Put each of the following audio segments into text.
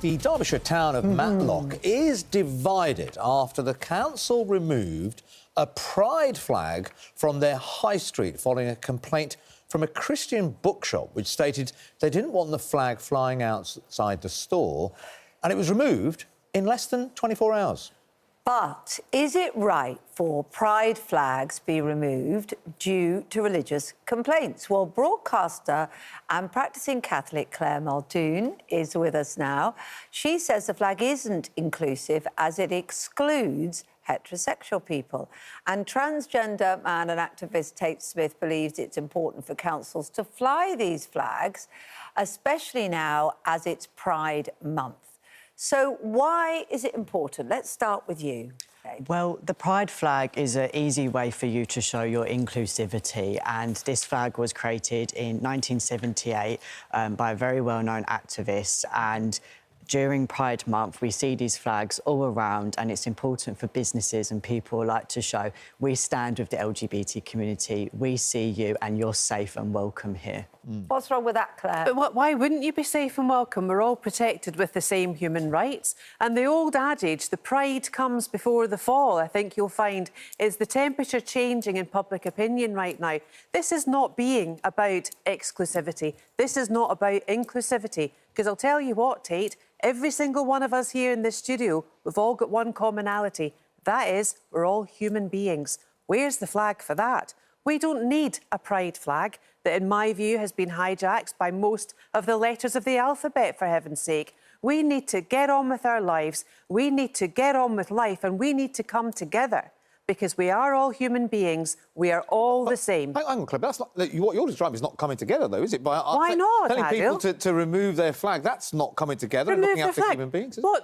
The Derbyshire town of Matlock is divided after the council removed a pride flag from their high street following a complaint from a Christian bookshop which stated they didn't want the flag flying outside the store, and it was removed in less than 24 hours. But is it right for pride flags be removed due to religious complaints? Well, broadcaster and practising Catholic Claire Muldoon is with us now. She says the flag isn't inclusive as it excludes heterosexual people. And transgender man and activist Tate Smith believes it's important for councils to fly these flags, especially now as it's Pride Month. So why is it important? Let's start with you. Okay. Well, the pride flag is an easy way for you to show your inclusivity, and this flag was created in 1978 by a very well-known activist, and during Pride Month, we see these flags all around, and it's important for businesses and people like to show we stand with the LGBT community, we see you, and you're safe and welcome here. What's wrong with that, Claire? But why wouldn't you be safe and welcome? We're all protected with the same human rights. And the old adage, the pride comes before the fall, I think you'll find, is the temperature changing in public opinion right now. This is not being about exclusivity. This is not about inclusivity. Because I'll tell you what, Tate, every single one of us here in this studio, we've all got one commonality. That is, we're all human beings. Where's the flag for that? We don't need a pride flag that, in my view, has been hijacked by most of the letters of the alphabet, for heaven's sake. We need to get on with our lives, we need to get on with life, and we need to come together. Because we are all human beings, we are all the same. Hang on, Clive, that's not... What you're describing is not coming together, though, is it? Why not, telling Adil? people to remove their flag, that's not coming together and looking after human beings, is it? Well,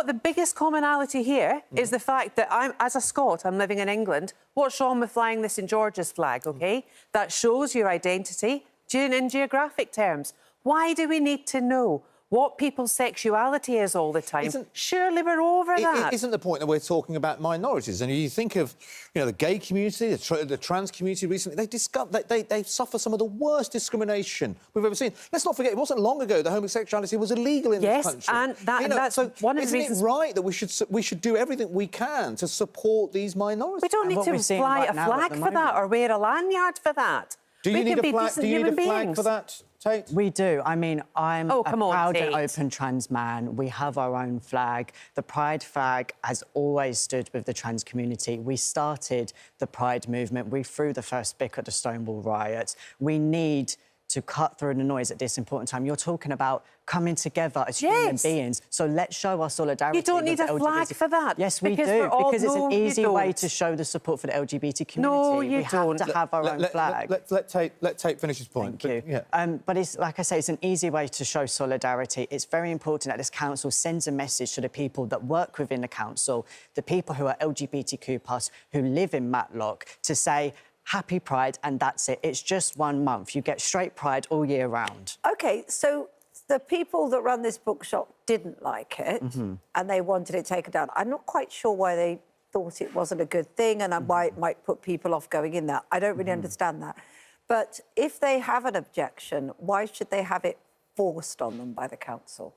the biggest commonality here is the fact that as a Scot, I'm living in England. What's wrong with flying the St George's flag, OK? That shows your identity in geographic terms. Why do we need to know what people's sexuality is all the time? Surely we're over that. Isn't the point that we're talking about minorities? And you think of, you know, the gay community, the trans community recently, they suffer some of the worst discrimination we've ever seen. Let's not forget, it wasn't long ago that homosexuality was illegal in this country. Yes, and that's one of the reasons... Isn't it right that we should do everything we can to support these minorities? We don't need to fly a flag for that or wear a lanyard for that. Do you need a flag for that, Tate? We do. I mean, I'm a proud Tate. and open trans man. We have our own flag. The Pride flag has always stood with the trans community. We started the Pride movement. We threw the first stick at the Stonewall riots. We need to cut through the noise at this important time. You're talking about coming together as human beings. So let's show our solidarity. You don't need a flag for that. Yes, we do, because it's an easy way to show the support for the LGBT community. No, you don't. We have to have our own flag. Let Tate finish his point. Thank you. Yeah. But it's, like I say, it's an easy way to show solidarity. It's very important that this council sends a message to the people that work within the council, the people who are LGBTQ+, who live in Matlock, to say, Happy Pride, and that's it. It's just 1 month. You get straight pride all year round. OK, so the people that run this bookshop didn't like it and they wanted it taken down. I'm not quite sure why they thought it wasn't a good thing and why it might put people off going in there. I don't really understand that. But if they have an objection, why should they have it forced on them by the council?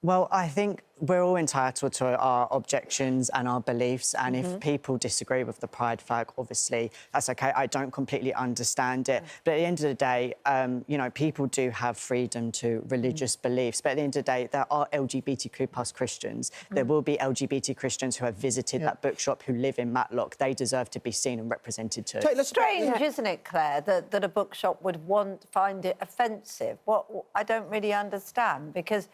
Well, I think we're all entitled to our objections and our beliefs, and if people disagree with the pride flag, obviously, that's OK. I don't completely understand it. But at the end of the day, you know, people do have freedom to religious beliefs. But at the end of the day, there are LGBTQ+ Christians. There will be LGBT Christians who have visited that bookshop, who live in Matlock. They deserve to be seen and represented too. Strange, isn't it, Claire, that a bookshop would find it offensive? What I don't really understand, because...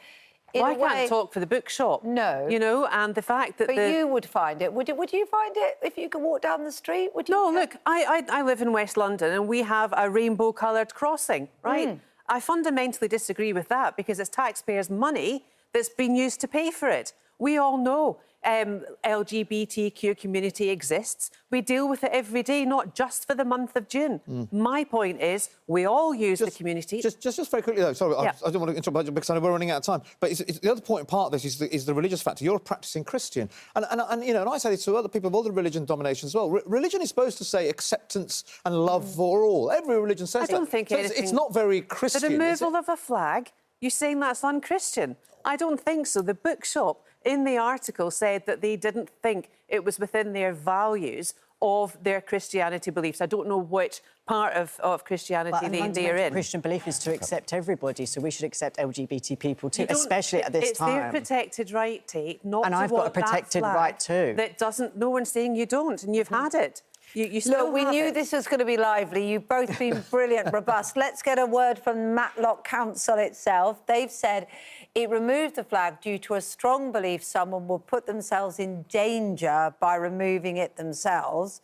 Well, I can't talk for the bookshop. No. You know, and the fact that... But you would find it. Would you find it if you could walk down the street? Would you? No, look, I live in West London and we have a rainbow-coloured crossing, right? I fundamentally disagree with that because it's taxpayers' money that's been used to pay for it. We all know LGBTQ community exists. We deal with it every day, not just for the month of June. My point is, we all use the community. Just very quickly, though, sorry, I don't want to interrupt because I know we're running out of time, but the other point and part of this is the religious factor. You're a practising Christian. And you know, and I say this to other people of other religion dominations as well. Religion is supposed to say acceptance and love for all. Every religion says that. I don't think so it's not very Christian. The removal of a flag You saying that's unchristian? I don't think so. The bookshop in the article said that they didn't think it was within their values of their Christianity beliefs. I don't know which part of Christianity they're in. Christian belief is to accept everybody, so we should accept LGBT people too, especially at this time. It's their protected right, Tate, not and to I've got a want that protected flag right too. That doesn't. No one's saying you don't, and you've had it. You still Look, we knew this was going to be lively. You've both been brilliant, robust. Let's get a word from Matlock Council itself. They've said it removed the flag due to a strong belief someone will put themselves in danger by removing it themselves.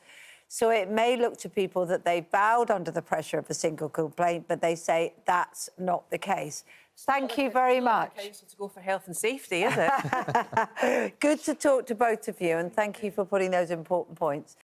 So it may look to people that they bowed under the pressure of a single complaint, but they say that's not the case. Thank you very much. Council to go for health and safety, is it? Good to talk to both of you, and thank you for putting those important points.